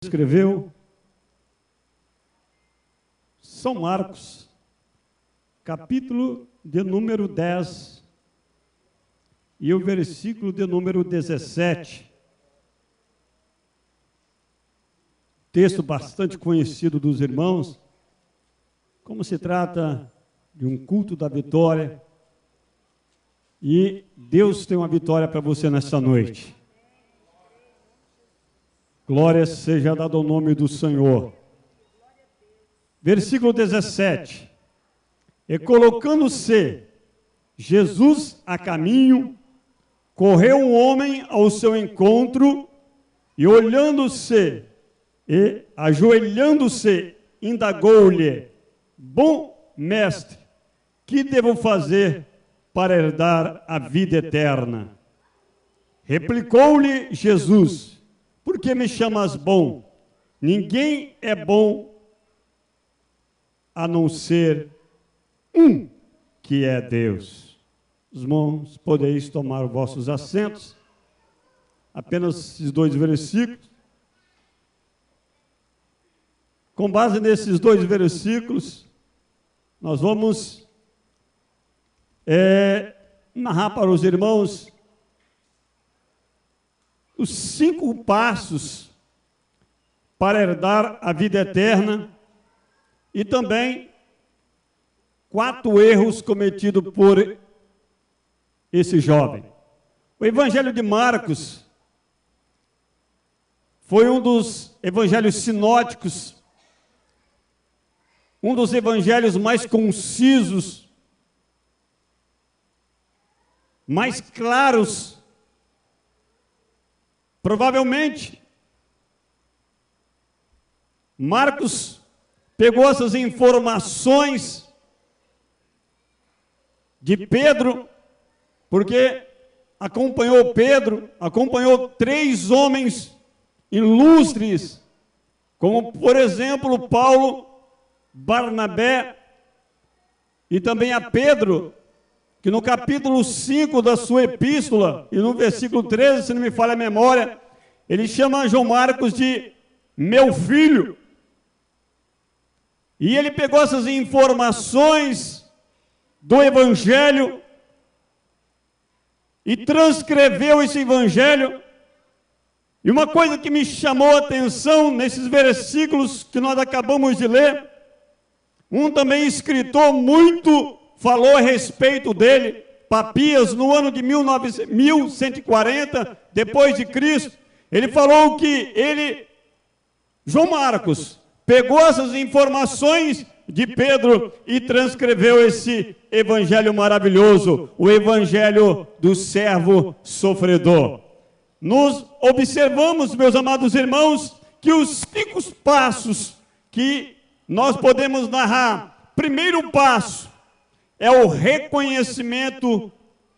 Escreveu São Marcos, capítulo de número 10 e o versículo de número 17. Texto bastante conhecido dos irmãos, como se trata de um culto da vitória, e Deus tem uma vitória para você nesta noite. Glória seja dada ao nome do Senhor. Versículo 17. E colocando-se Jesus a caminho, correu um homem ao seu encontro, e olhando-se e ajoelhando-se, indagou-lhe: Bom mestre, que devo fazer para herdar a vida eterna? Replicou-lhe Jesus: Por que me chamas bom? Ninguém é bom a não ser um, que é Deus. Os irmãos, podeis tomar os vossos assentos. Apenas esses dois versículos. Com base nesses dois versículos, nós vamos narrar para os irmãos os 5 passos para herdar a vida eterna e também 4 erros cometidos por esse jovem. O Evangelho de Marcos foi um dos evangelhos sinóticos, um dos evangelhos mais concisos, mais claros. Provavelmente, Marcos pegou essas informações de Pedro, porque acompanhou Pedro, acompanhou 3 homens ilustres, como, por exemplo, Paulo, Barnabé e também a Pedro, que no capítulo 5 da sua epístola, e no versículo 13, se não me falha a memória, ele chama João Marcos de meu filho. E ele pegou essas informações do Evangelho e transcreveu esse Evangelho. E uma coisa que me chamou a atenção nesses versículos que nós acabamos de ler, um também escritor muito falou a respeito dele, Papias, no ano de 1140, depois de Cristo. Ele falou que João Marcos, pegou essas informações de Pedro e transcreveu esse evangelho maravilhoso, o evangelho do servo sofredor. Nós observamos, meus amados irmãos, que os 5 passos que nós podemos narrar. Primeiro passo é o reconhecimento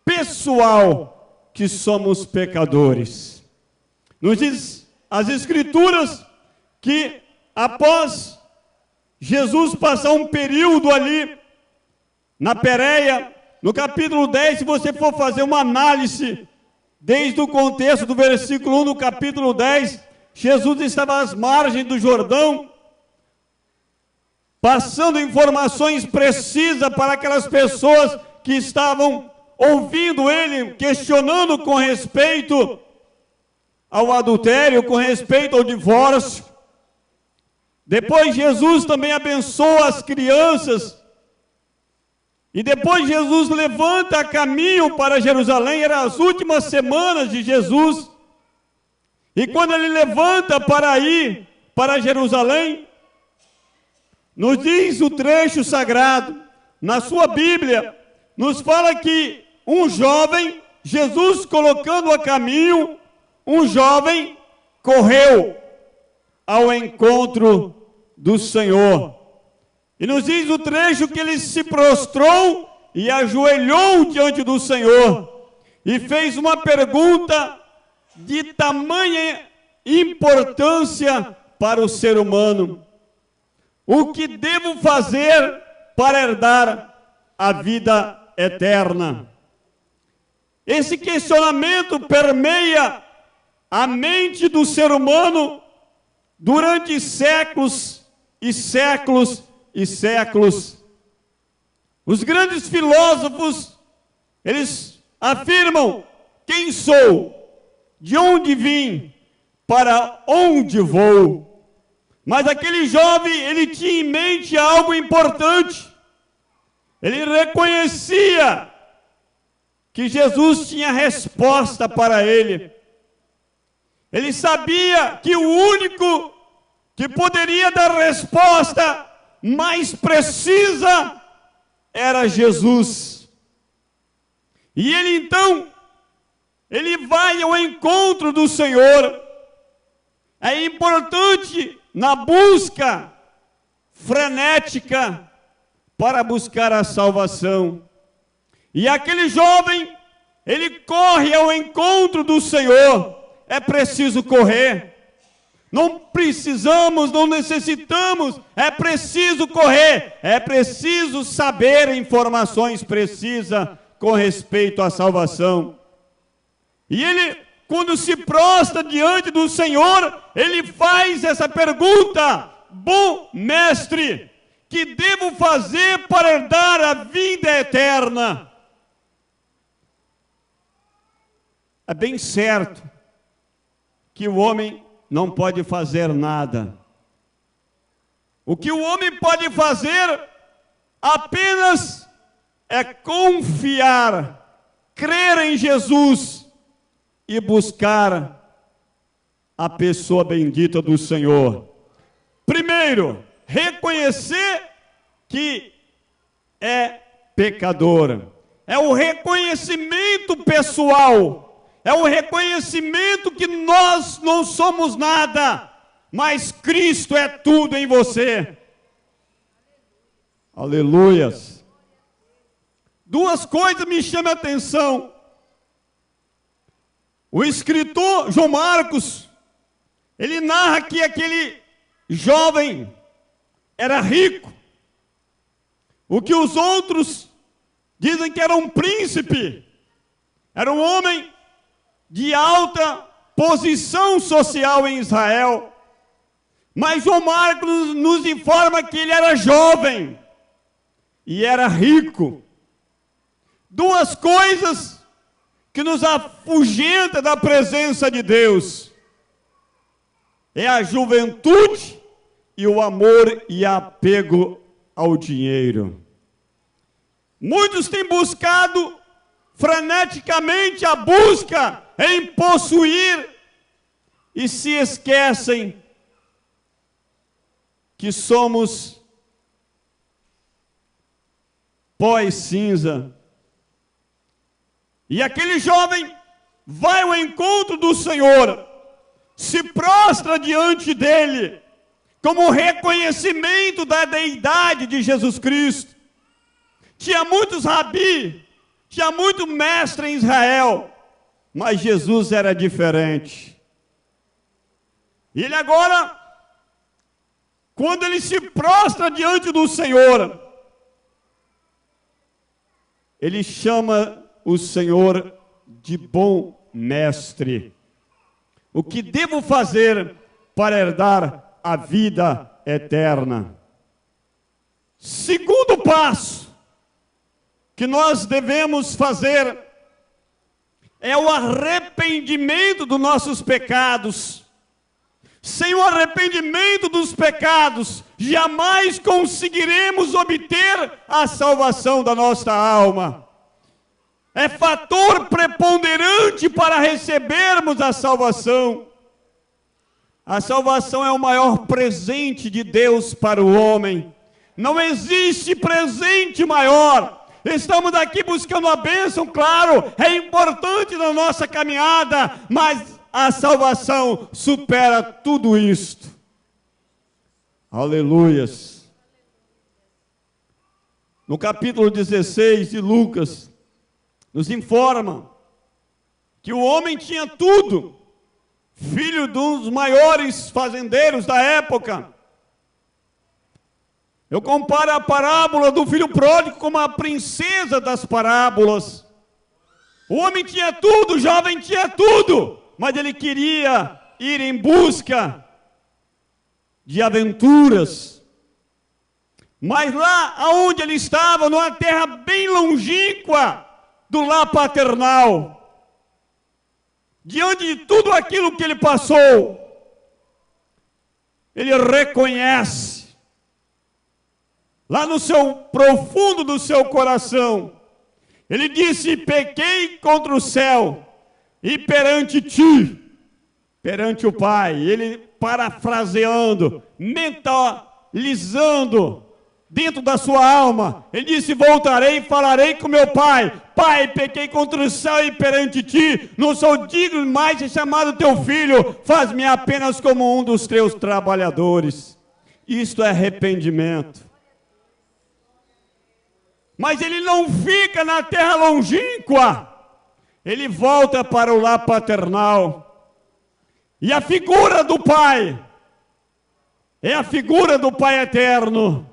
pessoal que somos pecadores. Nos diz as Escrituras que após Jesus passar um período ali na Pérea, no capítulo 10, se você for fazer uma análise desde o contexto do versículo 1 do capítulo 10, Jesus estava às margens do Jordão, passando informações precisas para aquelas pessoas que estavam ouvindo ele, questionando com respeito ao adultério, com respeito ao divórcio. Depois Jesus também abençoa as crianças, e depois Jesus levanta a caminho para Jerusalém. Eram as últimas semanas de Jesus, e quando ele levanta para ir para Jerusalém, nos diz o trecho sagrado, na sua Bíblia, nos fala que um jovem, Jesus colocando a caminho, um jovem correu ao encontro do Senhor. E nos diz o trecho que ele se prostrou e ajoelhou diante do Senhor e fez uma pergunta de tamanha importância para o ser humano: o que devo fazer para herdar a vida eterna? Esse questionamento permeia a mente do ser humano durante séculos e séculos e séculos. Os grandes filósofos, eles afirmam: quem sou? De onde vim? Para onde vou? Mas aquele jovem, ele tinha em mente algo importante. Ele reconhecia que Jesus tinha resposta para ele. Ele sabia que o único que poderia dar resposta mais precisa era Jesus. E ele então, ele vai ao encontro do Senhor. É importante na busca frenética para buscar a salvação. E aquele jovem, ele corre ao encontro do Senhor. É preciso correr. Não precisamos, não necessitamos, é preciso correr. É preciso saber informações precisas com respeito à salvação. E ele, quando se prostra diante do Senhor, ele faz essa pergunta: bom mestre, que devo fazer para herdar a vida eterna? É bem certo que o homem não pode fazer nada. O que o homem pode fazer apenas é confiar, crer em Jesus e buscar a pessoa bendita do Senhor. Primeiro, reconhecer que é pecador. É o reconhecimento pessoal. É o reconhecimento que nós não somos nada, mas Cristo é tudo em você. Aleluias. Duas coisas me chamam a atenção. O escritor João Marcos, ele narra que aquele jovem era rico. O que os outros dizem que era um príncipe. Era um homem de alta posição social em Israel. Mas João Marcos nos informa que ele era jovem e era rico. Duas coisas que nos afugenta da presença de Deus: é a juventude e o amor e apego ao dinheiro. Muitos têm buscado freneticamente a busca em possuir e se esquecem que somos pó e cinza. E aquele jovem vai ao encontro do Senhor, se prostra diante dele, como reconhecimento da deidade de Jesus Cristo. Tinha muitos rabi, tinha muito mestre em Israel, mas Jesus era diferente. E ele agora, quando ele se prostra diante do Senhor, ele chama o Senhor de bom mestre. O que devo fazer para herdar a vida eterna? Segundo passo que nós devemos fazer é o arrependimento dos nossos pecados. Sem o arrependimento dos pecados, jamais conseguiremos obter a salvação da nossa alma. É fator preponderante para recebermos a salvação. A salvação é o maior presente de Deus para o homem. Não existe presente maior. Estamos aqui buscando a bênção, claro, é importante na nossa caminhada, mas a salvação supera tudo isto. Aleluias. No capítulo 16 de Lucas, nos informa que o homem tinha tudo, filho de um dos maiores fazendeiros da época. Eu comparo a parábola do filho pródigo como a princesa das parábolas. O homem tinha tudo, o jovem tinha tudo, mas ele queria ir em busca de aventuras. Mas lá onde ele estava, numa terra bem longínqua do lar paternal, diante de tudo aquilo que ele passou, ele reconhece, lá no seu profundo do seu coração, ele disse: pequei contra o céu e perante ti, perante o Pai. Ele, parafraseando, mentalizando dentro da sua alma, ele disse: voltarei e falarei com meu Pai. Pai, pequei contra o céu e perante ti, não sou digno mais de ser chamado teu filho, faz-me apenas como um dos teus trabalhadores. Isto é arrependimento. Mas ele não fica na terra longínqua, ele volta para o lar paternal. E a figura do Pai é a figura do Pai eterno,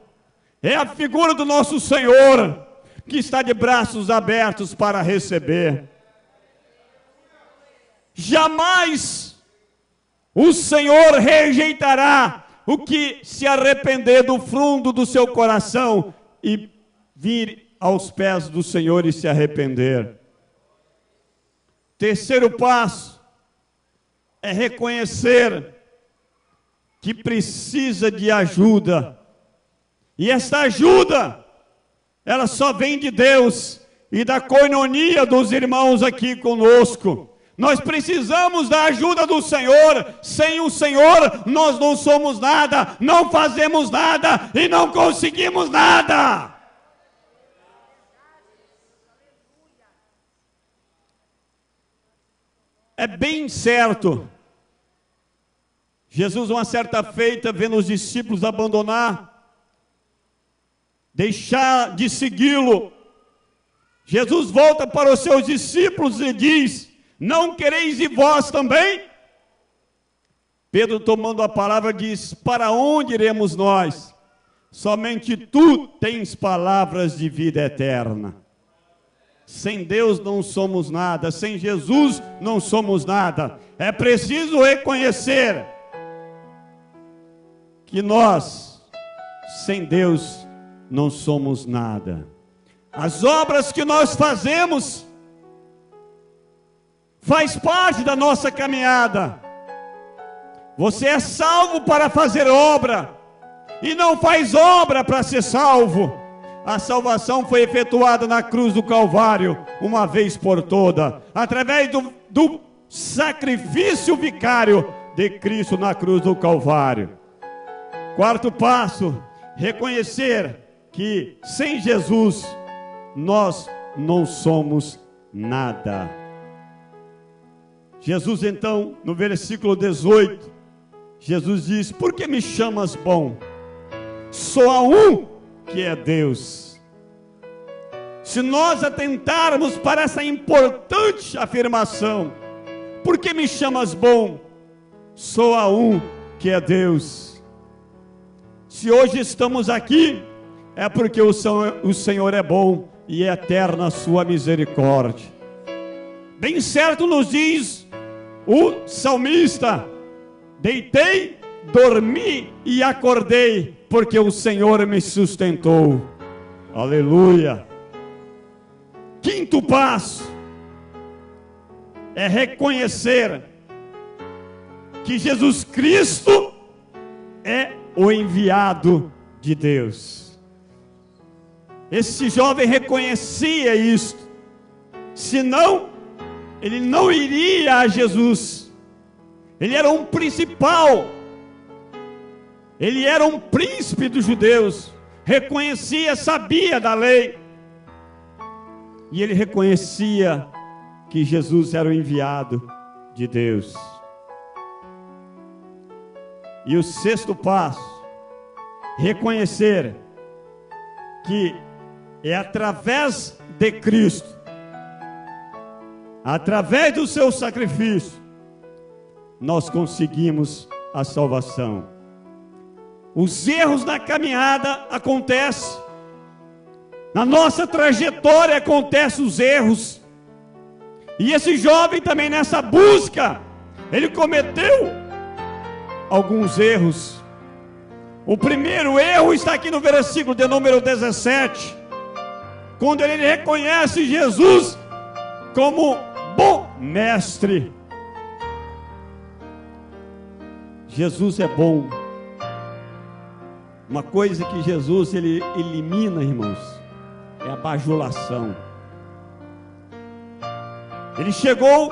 é a figura do nosso Senhor, que está de braços abertos para receber. Jamais o Senhor rejeitará o que se arrepender do fundo do seu coração e vir aos pés do Senhor e se arrepender. Terceiro passo é reconhecer que precisa de ajuda. E esta ajuda, ela só vem de Deus e da coinonia dos irmãos aqui conosco. Nós precisamos da ajuda do Senhor. Sem o Senhor, nós não somos nada, não fazemos nada e não conseguimos nada. É bem certo. Jesus, uma certa feita, vendo os discípulos abandonar, deixar de segui-lo, Jesus volta para os seus discípulos e diz: não quereis ir vós também? Pedro, tomando a palavra, diz: para onde iremos nós? Somente tu tens palavras de vida eterna. Sem Deus não somos nada, sem Jesus não somos nada. É preciso reconhecer que nós, sem Deus, não somos nada. As obras que nós fazemos faz parte da nossa caminhada. Você é salvo para fazer obra e não faz obra para ser salvo. A salvação foi efetuada na cruz do Calvário, uma vez por toda, através do sacrifício vicário de Cristo na cruz do Calvário. Quarto passo, reconhecer que sem Jesus nós não somos nada. Jesus então, no versículo 18, Jesus diz: por que me chamas bom? Só há um que é Deus. Se nós atentarmos para essa importante afirmação, por que me chamas bom? Só há um que é Deus. Se hoje estamos aqui, é porque o Senhor é bom e é eterna a sua misericórdia. Bem certo nos diz o salmista: deitei, dormi e acordei, porque o Senhor me sustentou. Aleluia. Quinto passo é reconhecer que Jesus Cristo é o enviado de Deus. Esse jovem reconhecia isto, senão ele não iria a Jesus. Ele era um principal, ele era um príncipe dos judeus, reconhecia, sabia da lei, e ele reconhecia que Jesus era o enviado de Deus. E o sexto passo, reconhecer que é através de Cristo, através do seu sacrifício, nós conseguimos a salvação. Os erros na caminhada acontecem, na nossa trajetória acontecem os erros, e esse jovem também nessa busca, ele cometeu alguns erros, O primeiro erro está aqui no versículo de número 17, quando ele reconhece Jesus como bom mestre. Jesus é bom. Uma coisa que Jesus ele elimina, irmãos, é a bajulação. Ele chegou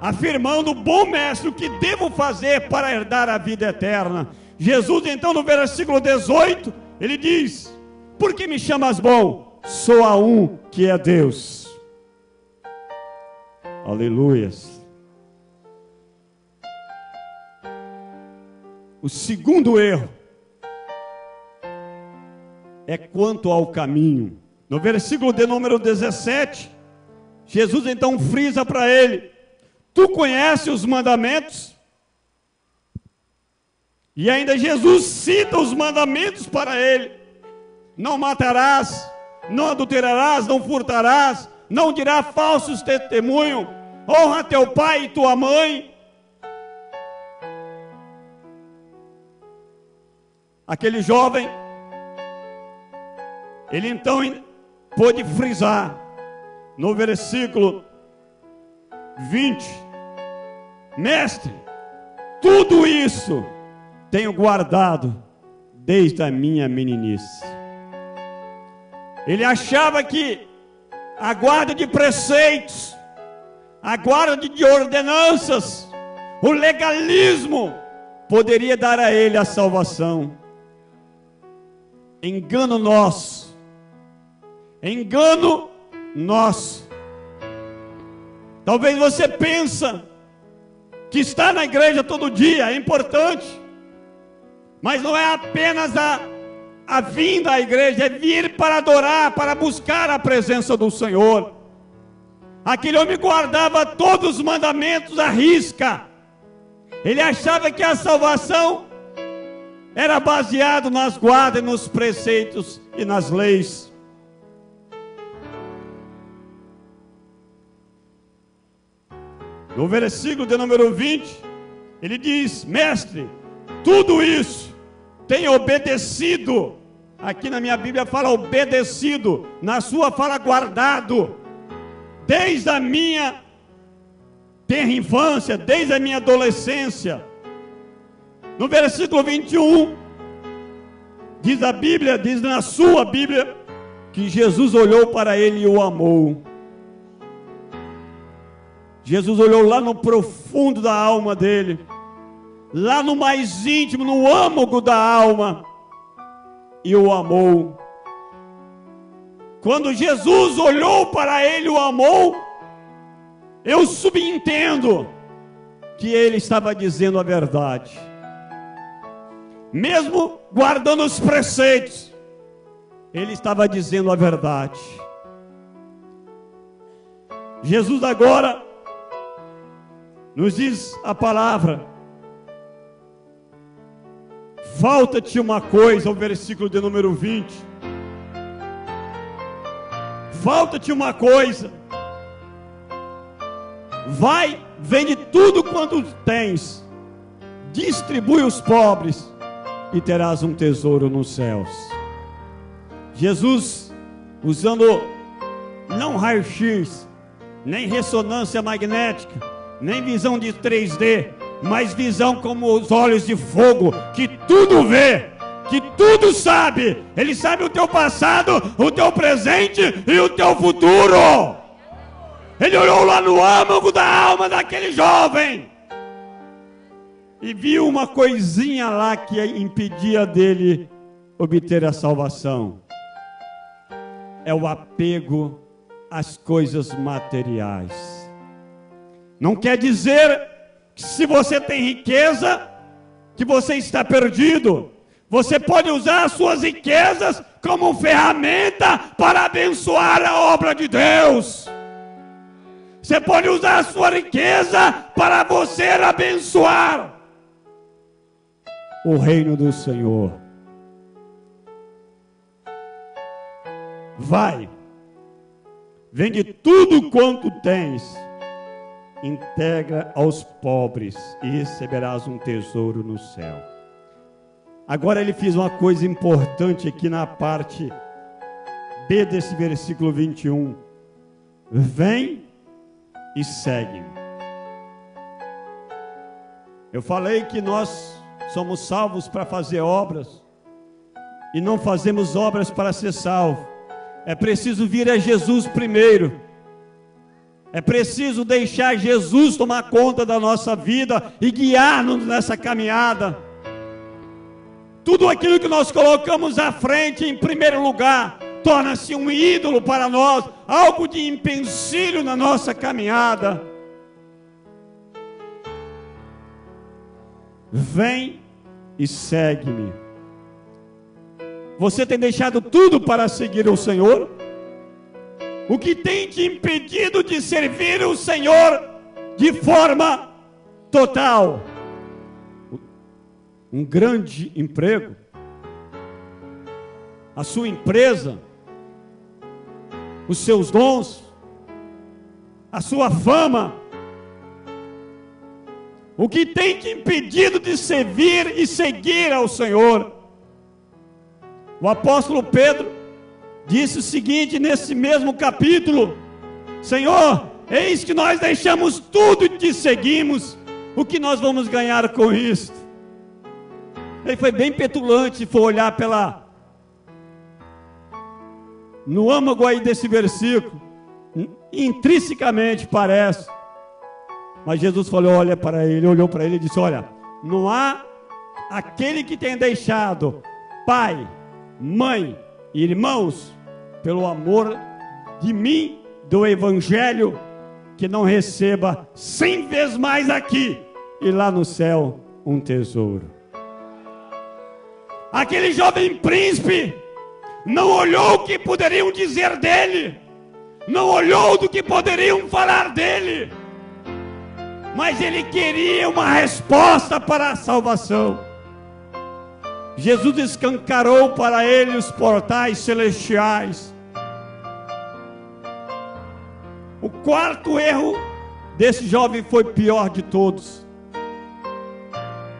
afirmando: bom mestre, o que devo fazer para herdar a vida eterna? Jesus então no versículo 18, ele diz: por que me chamas bom? Só há um que é Deus. Aleluias. O segundo erro é quanto ao caminho. No versículo de número 17, Jesus então frisa para ele: tu conheces os mandamentos? E ainda Jesus cita os mandamentos para ele: não matarás, não adulterarás, não furtarás, não dirás falsos testemunhos, honra teu pai e tua mãe. Aquele jovem, ele então pôde frisar no versículo 20: mestre, tudo isso tenho guardado desde a minha meninice. Ele achava que a guarda de preceitos, a guarda de ordenanças, o legalismo poderia dar a ele a salvação. Engano nosso. Engano nosso. Talvez você pensa que estar na igreja todo dia é importante, mas não é apenas a vinda à igreja, é vir para adorar, para buscar a presença do Senhor. Aquele homem guardava todos os mandamentos à risca. Ele achava que a salvação era baseado nas guardas, nos preceitos e nas leis. No versículo de número 20, ele diz: mestre, tudo isso tenho obedecido. Aqui na minha Bíblia fala obedecido, na sua fala guardado, desde a minha tenra infância, desde a minha adolescência. No versículo 21, diz a Bíblia, diz na sua Bíblia, que Jesus olhou para ele e o amou. Jesus olhou lá no profundo da alma dele, lá no mais íntimo, no âmago da alma, e o amou. Quando Jesus olhou para ele e o amou, eu subentendo que ele estava dizendo a verdade. Mesmo guardando os preceitos, ele estava dizendo a verdade. Jesus agora nos diz a palavra: falta-te uma coisa, o versículo de número 20. Falta-te uma coisa. Vai, vende tudo quanto tens, distribui os pobres, e terás um tesouro nos céus. Jesus, usando não raio-x, nem ressonância magnética, nem visão de 3D, mas visão como os olhos de fogo, que tudo vê, que tudo sabe. Ele sabe o teu passado, o teu presente e o teu futuro. Ele olhou lá no âmago da alma daquele jovem e viu uma coisinha lá que impedia dele obter a salvação. É o apego às coisas materiais. Não quer dizer que se você tem riqueza, que você está perdido. Você pode usar as suas riquezas como ferramenta para abençoar a obra de Deus. Você pode usar a sua riqueza para você abençoar o reino do Senhor. Vai, vende tudo quanto tens, integra aos pobres e receberás um tesouro no céu. Agora ele fez uma coisa importante aqui na parte B desse versículo 21. Vem e segue-me. Eu falei que nós somos salvos para fazer obras e não fazemos obras para ser salvo. É preciso vir a Jesus primeiro. É preciso deixar Jesus tomar conta da nossa vida e guiar-nos nessa caminhada. Tudo aquilo que nós colocamos à frente em primeiro lugar torna-se um ídolo para nós, algo de empecilho na nossa caminhada. Vem e segue-me. Você tem deixado tudo para seguir o Senhor? O que tem te impedido de servir o Senhor de forma total? Um grande emprego, a sua empresa, os seus dons, a sua fama. O que tem te impedido de servir e seguir ao Senhor? O apóstolo Pedro disse o seguinte nesse mesmo capítulo: Senhor, eis que nós deixamos tudo e te seguimos, o que nós vamos ganhar com isso? Ele foi bem petulante se for olhar no âmago aí desse versículo, intrinsecamente parece. Mas Jesus falou, olhou para ele e disse, olha, não há aquele que tenha deixado pai, mãe, irmãos, pelo amor de mim, do evangelho, que não receba 100 vezes mais aqui e lá no céu um tesouro. Aquele jovem príncipe não olhou o que poderiam dizer dele, não olhou do que poderiam falar dele, mas ele queria uma resposta para a salvação. Jesus escancarou para ele os portais celestiais. O quarto erro desse jovem foi pior de todos.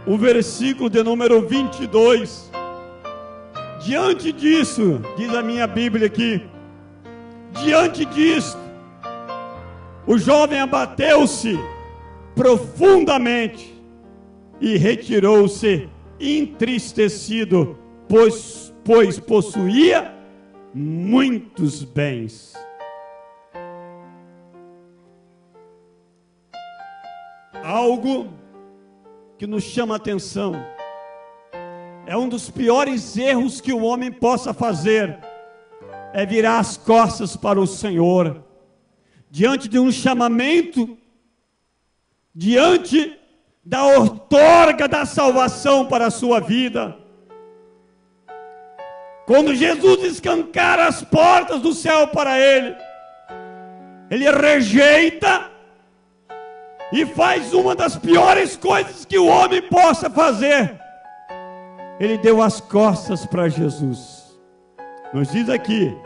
O versículo de número 22. Diante disso, diz a minha Bíblia aqui, diante disso, o jovem abateu-se profundamente e retirou-se entristecido, pois possuía muitos bens. Algo que nos chama a atenção, é um dos piores erros que o homem possa fazer, é virar as costas para o Senhor, diante de um chamamento, diante da outorga da salvação para a sua vida. Quando Jesus escancara as portas do céu para ele, ele rejeita e faz uma das piores coisas que o homem possa fazer. Ele deu as costas para Jesus. Nos diz aqui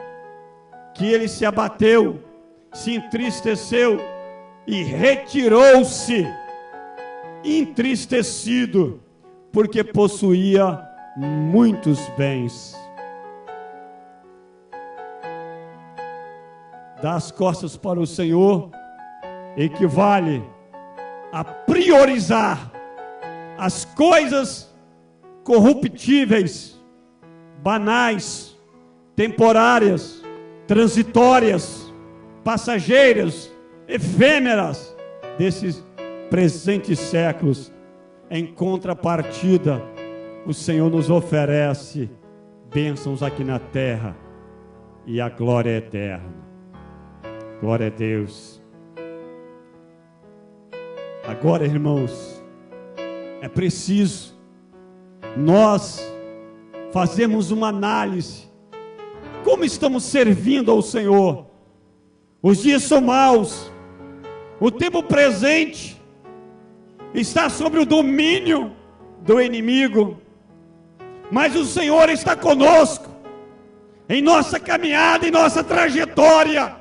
que ele se abateu, se entristeceu e retirou-se entristecido, porque possuía muitos bens. Dar as costas para o Senhor equivale a priorizar as coisas corruptíveis, banais, temporárias, transitórias, passageiras, efêmeras desses presentes séculos. Em contrapartida, o Senhor nos oferece bênçãos aqui na terra e a glória eterna. Glória a Deus. Agora, irmãos, é preciso nós fazermos uma análise. Como estamos servindo ao Senhor? Os dias são maus. O tempo presente está sob o domínio do inimigo. Mas o Senhor está conosco em nossa caminhada, em nossa trajetória.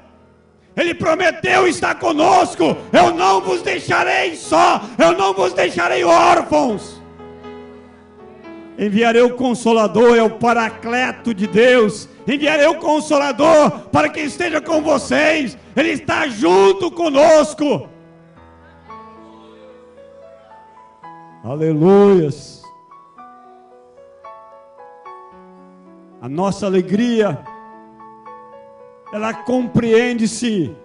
Ele prometeu estar conosco. Eu não vos deixarei só, eu não vos deixarei órfãos. Enviarei o Consolador, é o Paracleto de Deus. Enviarei o Consolador para que esteja com vocês. Ele está junto conosco. Aleluias. A nossa alegria, ela compreende-se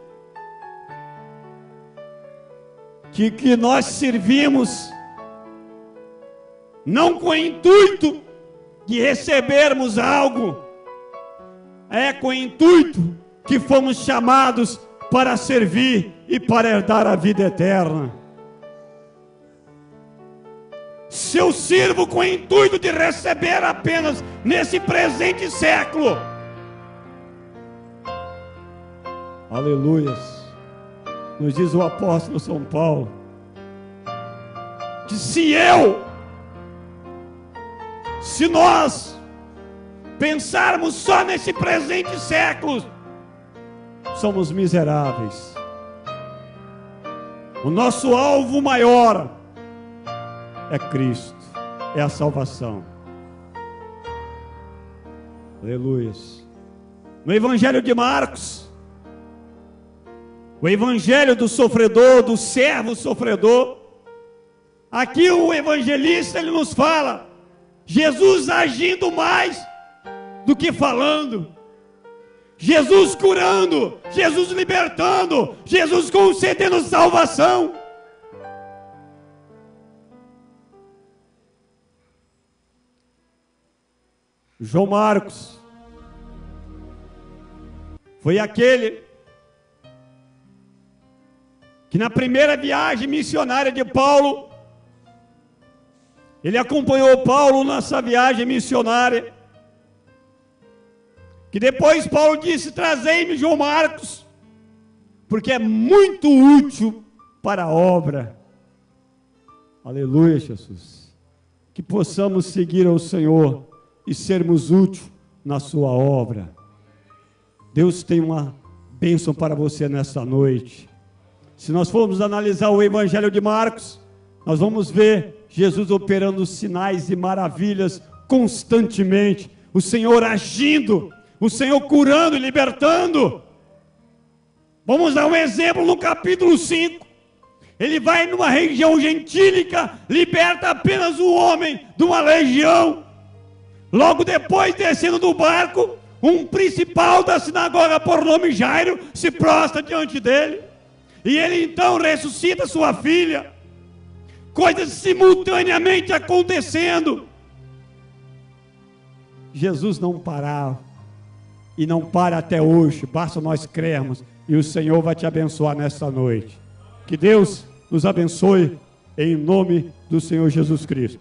que nós servimos não com o intuito de recebermos algo, é com o intuito que fomos chamados para servir e para herdar a vida eterna. Se eu sirvo com o intuito de receber apenas nesse presente século, aleluias, nos diz o apóstolo São Paulo, que se nós pensarmos só nesse presente século, somos miseráveis. O nosso alvo maior é Cristo, é a salvação. Aleluias. No Evangelho de Marcos, o Evangelho do sofredor, do servo sofredor, aqui o evangelista ele nos fala, Jesus agindo mais do que falando, Jesus curando, Jesus libertando, Jesus concedendo salvação. João Marcos foi aquele que na primeira viagem missionária de Paulo, ele acompanhou Paulo nessa viagem missionária, que depois Paulo disse, trazei-me João Marcos, porque é muito útil para a obra. Aleluia, Jesus. Que possamos seguir ao Senhor e sermos úteis na sua obra. Deus tem uma bênção para você nessa noite. Se nós formos analisar o Evangelho de Marcos, nós vamos ver Jesus operando sinais e maravilhas constantemente, o Senhor agindo, o Senhor curando e libertando. Vamos dar um exemplo no capítulo 5. Ele vai numa região gentílica, liberta apenas um homem de uma legião. Logo depois, descendo do barco, um principal da sinagoga por nome Jairo se prostra diante dele. E ele então ressuscita sua filha. Coisas simultaneamente acontecendo. Jesus não parava. E não para até hoje. Basta nós crermos. E o Senhor vai te abençoar nesta noite. Que Deus nos abençoe em nome do Senhor Jesus Cristo.